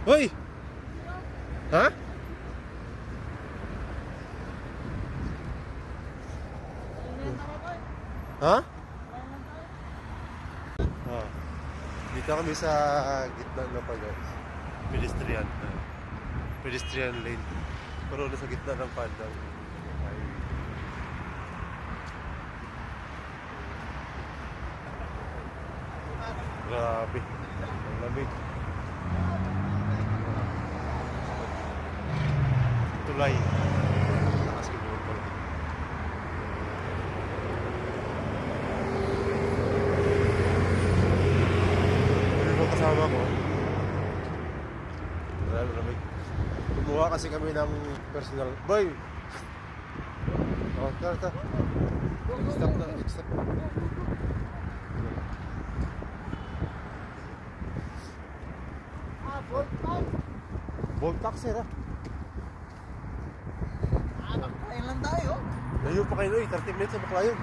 Hoy! Ha? Ha? Ah. Dito kami sa gitna ng guys. Pedestrian. Pedestrian lane. Pero nasa gitna ng pandang. Grabe. Ang lamig. Tulay. Takas ko doon pala. Ano kasama ko? Grabe lamig. Kumuha kasi kami ng personal. Boy! Oh, tara. Stop na. Stop. Bolt taxi na. Baklayan lang tayo. Layo pa kayo, 30 minutes na bakla yun.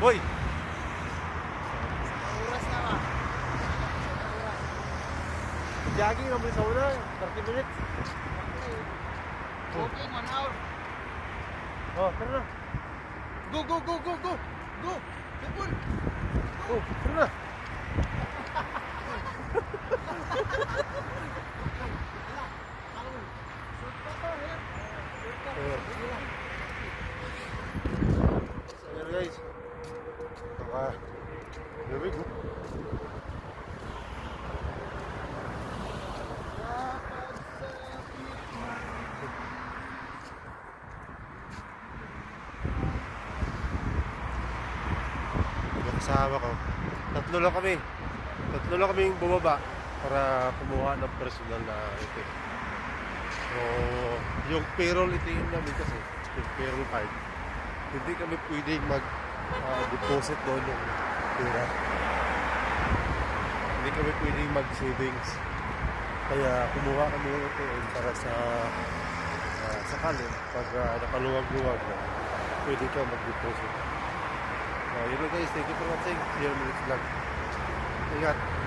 Boy! Oras na ba? Jogging naman sa una, 30 minutes. Walking 1 hour. Oh, tara na. Go! Go! Sipon! Oh, tara na. Ayan guys. Lamig oh. Yung kasama ko. Tatlo lang kaming bumaba para kumuha ng personal na ito. So, yung payroll itingin namin kasi, yung payroll card, hindi kami pwedeng mag-deposit doon yung pera. Hindi kami pwedeng mag-savings. Kaya kumuha kami ng ito para sa sakali, pag nakaluwag-luwag na, pwede ka mag-deposit. Yun lang guys, thank you for watching. See you in the next vlog. Ingat!